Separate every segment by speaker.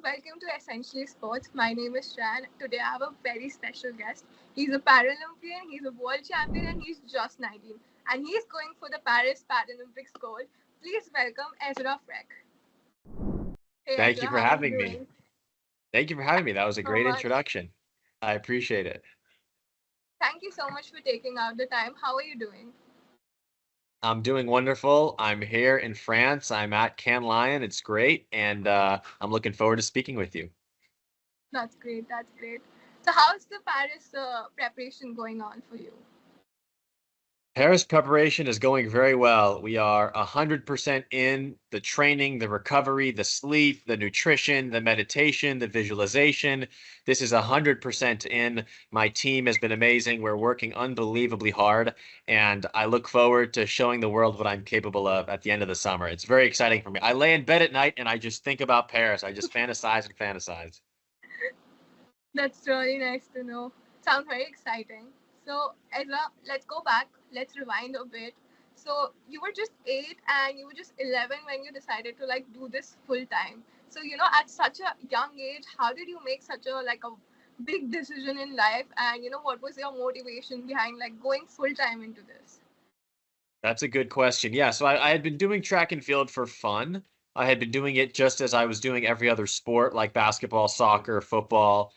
Speaker 1: welcome to Essentially Sports. My name is Shan. Today I have a very special guest. He's a Paralympian, he's a world champion, and he's just 19. And he's going for the Paris Paralympics gold. Please welcome Ezra Frech. Hey
Speaker 2: Thank
Speaker 1: Ezra,
Speaker 2: you for
Speaker 1: how are you
Speaker 2: having me.
Speaker 1: doing?
Speaker 2: Thank you for having me. That
Speaker 1: Thank
Speaker 2: was
Speaker 1: you
Speaker 2: a
Speaker 1: so
Speaker 2: great
Speaker 1: much.
Speaker 2: introduction. I appreciate it.
Speaker 1: Thank you so much for taking out the time. How are you doing?
Speaker 2: I'm doing wonderful. I'm here in France. I'm at Cannes Lion. It's great, and I'm looking forward to speaking with you.
Speaker 1: That's great. That's great. So, how's the Paris preparation going on for you?
Speaker 2: Paris preparation is going very well. We are 100% in the training, the recovery, the sleep, the nutrition, the meditation, the visualization. This is 100% in. My team has been amazing. We're working unbelievably hard, and I look forward to showing the world what I'm capable of at the end of the summer. It's very exciting for me. I lay in bed at night and I just think about Paris. I just fantasize and fantasize.
Speaker 1: That's really nice to know. Sounds very exciting. So, Ezra, let's go back. Let's rewind a bit. So, you were just 8 and you were just 11 when you decided to do this full time. So, at such a young age, how did you make such a big decision in life? And, what was your motivation behind going full time into this?
Speaker 2: That's a good question. Yeah, so I had been doing track and field for fun. I had been doing it just as I was doing every other sport like basketball, soccer, football.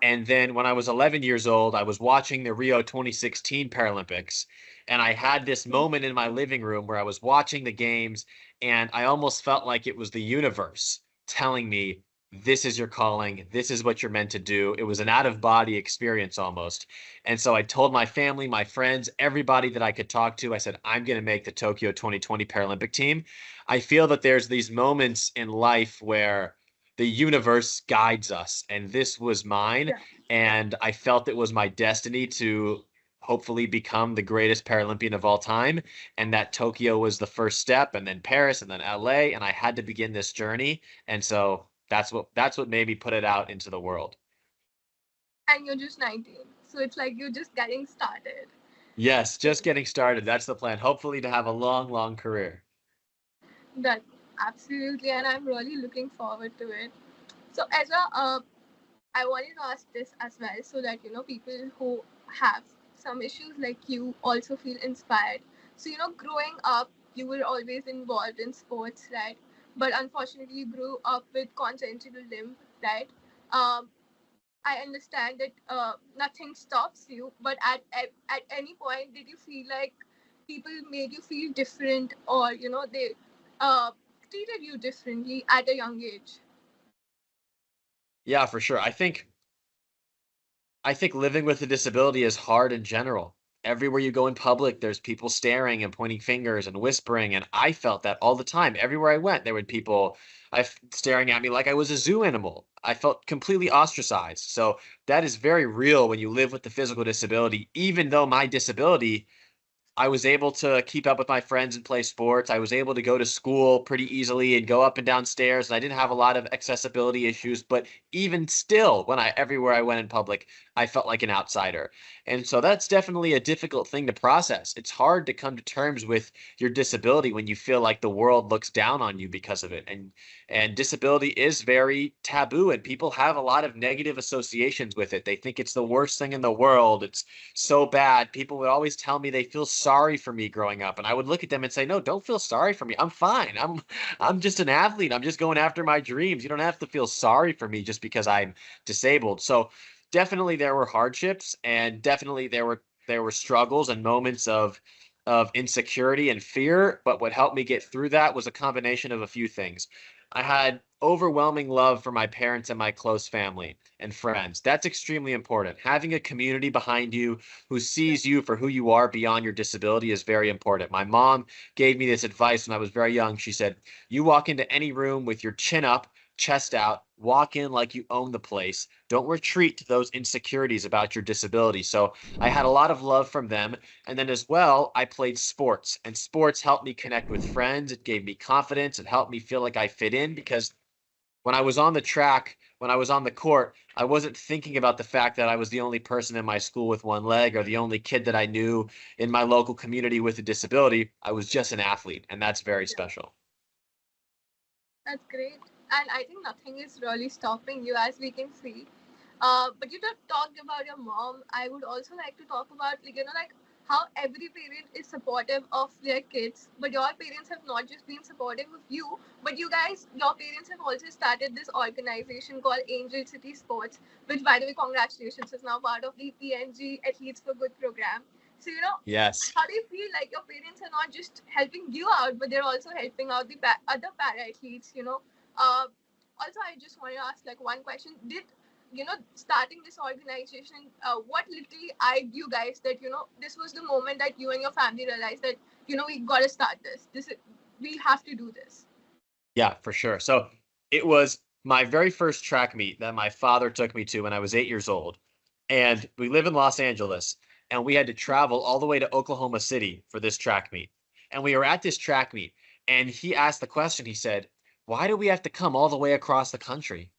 Speaker 2: And then when I was 11 years old, I was watching the Rio 2016 Paralympics. And I had this moment in my living room where I was watching the games and I almost felt like it was the universe telling me, this is your calling. This is what you're meant to do. It was an out of body experience almost. And so I told my family, my friends, everybody that I could talk to, I said, I'm going to make the Tokyo 2020 Paralympic team. I feel that there's these moments in life where the universe guides us, and this was mine.
Speaker 1: Yeah.
Speaker 2: And I felt it was my destiny to hopefully become the greatest Paralympian of all time. And that Tokyo was the first step, and then Paris, and then LA, and I had to begin this journey. And so that's what made me put it out into the world.
Speaker 1: And you're just 19. So, it's like you're just getting started.
Speaker 2: Yes, just getting started. That's the plan. Hopefully to have a long, long career.
Speaker 1: That absolutely, and I'm really looking forward to it. So, Ezra, I wanted to ask this as well, so that people who have some issues like you also feel inspired. So, growing up, you were always involved in sports, right? But unfortunately, you grew up with congenital limb, right? Um, I understand that nothing stops you, but at any point, did you feel like people made you feel different, or they uh, treated you differently at a young age?
Speaker 2: Yeah, for sure. I think living with a disability is hard in general. Everywhere you go in public, there's people staring and pointing fingers and whispering, and I felt that all the time. Everywhere I went, there were people staring at me like I was a zoo animal. I felt completely ostracized. So that is very real when you live with the physical disability, even though my disability I was able to keep up with my friends and play sports. I was able to go to school pretty easily and go up and down stairs, and I didn't have a lot of accessibility issues. But even still, everywhere I went in public, I felt like an outsider. And so that's definitely a difficult thing to process. It's hard to come to terms with your disability when you feel like the world looks down on you because of it. And disability is very taboo, and people have a lot of negative associations with it. They think it's the worst thing in the world. It's so bad. People would always tell me they feel sorry for me growing up, and I would look at them and say, "No, don't feel sorry for me. I'm fine. I'm just an athlete. I'm just going after my dreams. You don't have to feel sorry for me just because I'm disabled." So definitely there were hardships, and definitely there were struggles and moments of insecurity and fear, but what helped me get through that was a combination of a few things. I had overwhelming love for my parents and my close family and friends. That's extremely important. Having a community behind you who sees you for who you are beyond your disability is very important. My mom gave me this advice when I was very young. She said, "You walk into any room with your chin up, chest out, walk in like you own the place. Don't retreat to those insecurities about your disability." So I had a lot of love from them. And then as well, I played sports, and sports helped me connect with friends. It gave me confidence. It helped me feel like I fit in because when I was on the track, when I was on the court, I wasn't thinking about the fact that I was the only person in my school with one leg or the only kid that I knew in my local community with a disability. I was just an athlete, and that's very
Speaker 1: Yeah.
Speaker 2: special.
Speaker 1: That's great. and I think nothing is really stopping you, as we can see. But you talked about your mom. I would also like to talk about, like, like how every parent is supportive of their kids, but your parents have not just been supportive of you, but your parents have also started this organization called Angel City Sports, which, by the way, congratulations, is now part of the PNG Athletes for Good program. So,
Speaker 2: Yes.
Speaker 1: how do you feel like your parents are not just helping you out, but they're also helping out the other para athletes? Uh, Also, I just want to ask like one question: Did starting this organization, what literally eyed you guys that this was the moment that you and your family realized that we got to start this. We have to do this.
Speaker 2: Yeah, for sure. So it was my very first track meet that my father took me to when I was 8 years old. And we live in Los Angeles, and we had to travel all the way to Oklahoma City for this track meet. And we were at this track meet, and he asked the question, he said, "Why do we have to come all the way across the country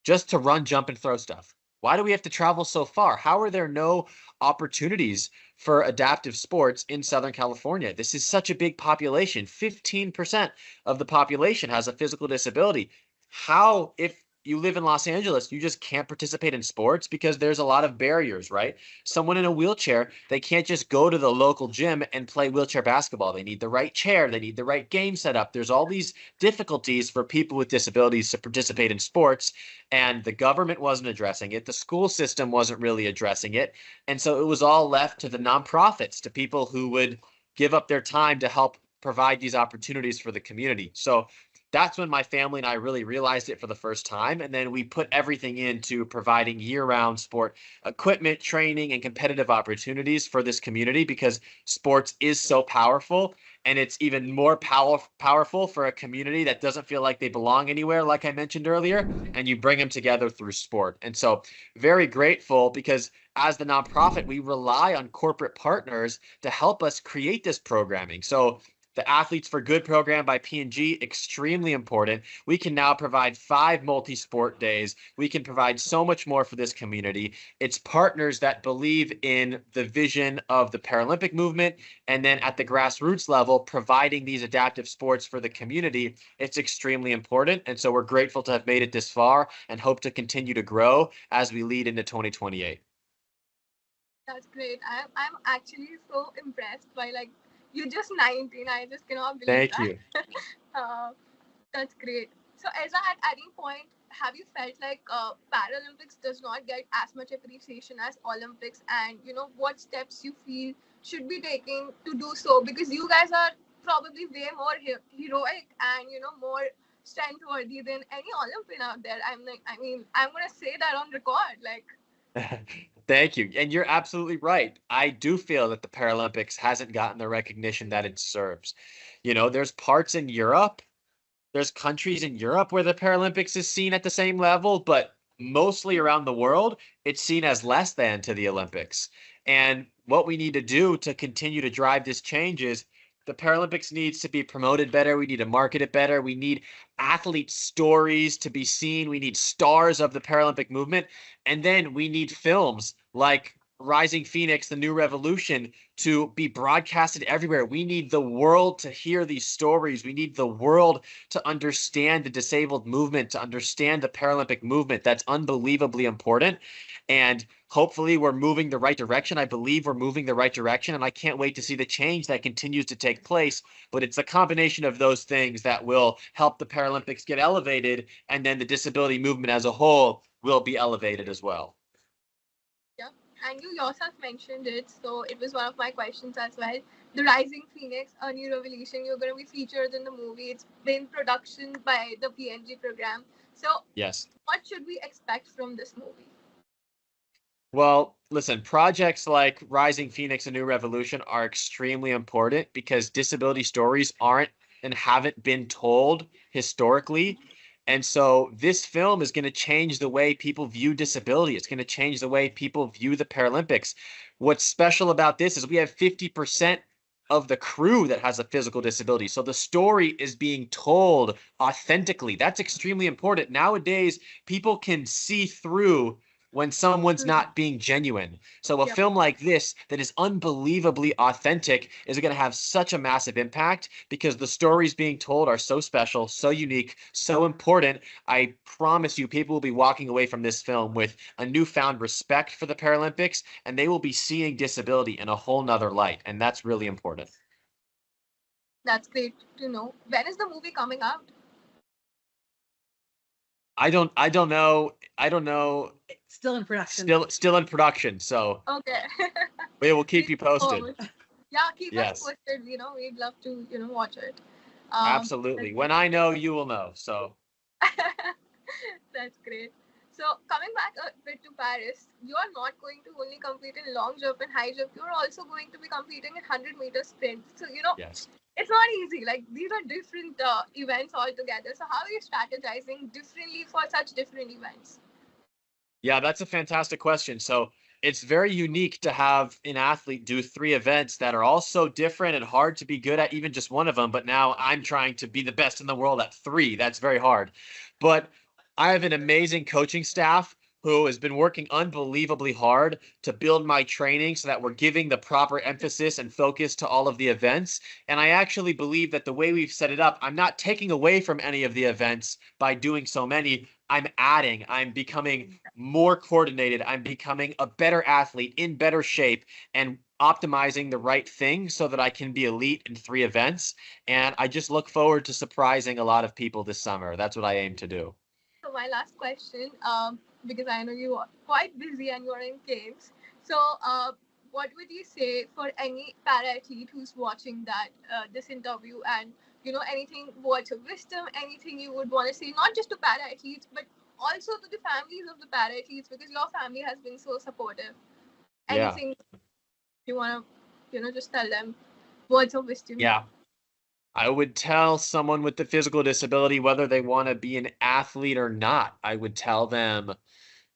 Speaker 2: just to run, jump, and throw stuff? Why do we have to travel so far? How are there no opportunities for adaptive sports in Southern California? This is such a big population. 15% of the population has a physical disability. How, if you live in Los Angeles, you just can't participate in sports because there's a lot of barriers, right? Someone in a wheelchair, they can't just go to the local gym and play wheelchair basketball. They need the right chair, they need the right game setup. There's all these difficulties for people with disabilities to participate in sports, and the government wasn't addressing it. The school system wasn't really addressing it. And so it was all left to the nonprofits, to people who would give up their time to help provide these opportunities for the community. So that's when my family and I really realized it for the first time. And then we put everything into providing year-round sport equipment, training, and competitive opportunities for this community because sports is so powerful. And it's even more powerful for a community that doesn't feel like they belong anywhere, like I mentioned earlier, and you bring them together through sport. And so very grateful because as the nonprofit, we rely on corporate partners to help us create this programming. So the Athletes for Good program by P&G, extremely important. We can now provide 5 multi-sport days. We can provide so much more for this community. It's partners that believe in the vision of the Paralympic movement, and then at the grassroots level, providing these adaptive sports for the community. It's extremely important. And so we're grateful to have made it this far and hope to continue to grow as we lead into 2028.
Speaker 1: That's great. I'm actually so impressed by like you're just 19. I just cannot believe
Speaker 2: Thank you.
Speaker 1: that. uh, that's great. So, Ezra, at any point, have you felt like Paralympics does not get as much appreciation as Olympics, and what steps you feel should be taken to do so? Because you guys are probably way more heroic and more strength worthy than any Olympian out there. I mean, I'm gonna say that on record. Like,
Speaker 2: Thank you. And you're absolutely right. I do feel that the Paralympics hasn't gotten the recognition that it deserves. There's parts in Europe, there's countries in Europe where the Paralympics is seen at the same level, but mostly around the world, it's seen as less than to the Olympics. And what we need to do to continue to drive this change is the Paralympics needs to be promoted better. We need to market it better. We need athlete stories to be seen. We need stars of the Paralympic movement. And then we need films like Rising Phoenix, The New Revolution to be broadcasted everywhere. We need the world to hear these stories. We need the world to understand the disabled movement, to understand the Paralympic movement. That's unbelievably important. And hopefully we're moving the right direction. I believe we're moving the right direction, and I can't wait to see the change that continues to take place. But it's a combination of those things that will help the Paralympics get elevated, and then the disability movement as a whole will be elevated as well.
Speaker 1: yeah, and you yourself mentioned it, so it was one of my questions as well. The Rising Phoenix, A New Revelation, you're going to be featured in the movie. It's been production by the PNG program. So,
Speaker 2: Yes.
Speaker 1: what should we expect from this movie?
Speaker 2: Well, listen, projects like Rising Phoenix, A New Revolution are extremely important because disability stories aren't and haven't been told historically. And so this film is going to change the way people view disability. It's going to change the way people view the Paralympics. What's special about this is we have 50% of the crew that has a physical disability. So the story is being told authentically. That's extremely important. Nowadays, people can see through when someone's
Speaker 1: Mhm.
Speaker 2: not being genuine. So a
Speaker 1: Yep.
Speaker 2: film like this that is unbelievably authentic is going to have such a massive impact because the stories being told are so special, so unique, so important. I promise you, people will be walking away from this film with a newfound respect for the Paralympics, and they will be seeing disability in a whole nother light. And that's really important.
Speaker 1: That's great to know. When is the movie coming out?
Speaker 2: I don't know. I don't know.
Speaker 3: Still in production.
Speaker 2: Still in production. So
Speaker 1: Okay.
Speaker 2: we will
Speaker 1: We
Speaker 2: keep you
Speaker 1: look
Speaker 2: posted.
Speaker 1: forward. Yeah, keep us
Speaker 2: Yes,
Speaker 1: posted. We'd love to, watch it. That's
Speaker 2: absolutely. When
Speaker 1: great.
Speaker 2: I know, you will know. So
Speaker 1: That's great. So coming back a bit to Paris, you are not going to only compete in long jump and high jump. You're also going to be competing in 100-meter sprint. So
Speaker 2: yes.
Speaker 1: it's not easy. Like these are different events altogether. So how are you strategizing differently for such different events?
Speaker 2: Yeah, that's a fantastic question. So it's very unique to have an athlete do three events that are all so different and hard to be good at even just one of them. But now I'm trying to be the best in the world at three. That's very hard. But I have an amazing coaching staff who has been working unbelievably hard to build my training so that we're giving the proper emphasis and focus to all of the events. And I actually believe that the way we've set it up, I'm not taking away from any of the events by doing so many. I'm adding, I'm becoming more coordinated, I'm becoming a better athlete in better shape and optimizing the right thing so that I can be elite in three events. And I just look forward to surprising a lot of people this summer. That's what I aim to do.
Speaker 1: So my last question, because I know you are quite busy and you're in games. So what would you say for any para athlete who's watching that this interview, and anything words of wisdom, anything you would want to say, not just to para athletes but also to the families of the para athletes, because your family has been so supportive.
Speaker 2: Yeah.
Speaker 1: Anything you want to just tell them, words of wisdom?
Speaker 2: Yeah. I would tell someone with the physical disability whether they want to be an athlete or not. I would tell them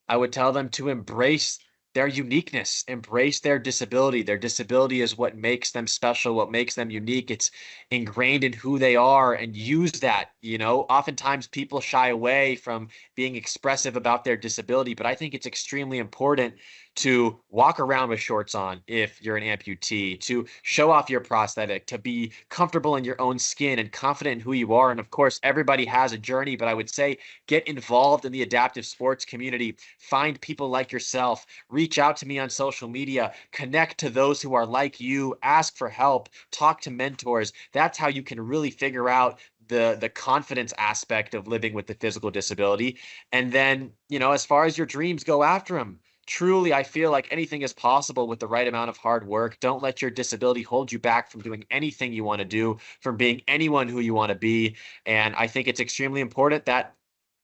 Speaker 2: to embrace their uniqueness, embrace their disability. Their disability is what makes them special, what makes them unique. It's ingrained in who they are, and use that. Oftentimes people shy away from being expressive about their disability, but I think it's extremely important to walk around with shorts on if you're an amputee, to show off your prosthetic, to be comfortable in your own skin and confident in who you are. And of course, everybody has a journey, but I would say get involved in the adaptive sports community. Find people like yourself. Reach out to me on social media. Connect to those who are like you. Ask for help. Talk to mentors. That's how you can really figure out the confidence aspect of living with the physical disability. And then, as far as your dreams, go after them. Truly, I feel like anything is possible with the right amount of hard work. Don't let your disability hold you back from doing anything you want to do, from being anyone who you want to be. And I think it's extremely important that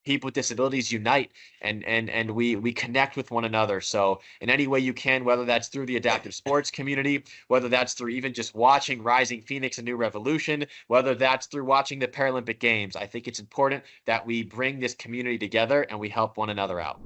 Speaker 2: people with disabilities unite and we connect with one another. So in any way you can, whether that's through the adaptive sports community, whether that's through even just watching Rising Phoenix: A New Revolution, whether that's through watching the Paralympic Games, I think it's important that we bring this community together and we help one another out.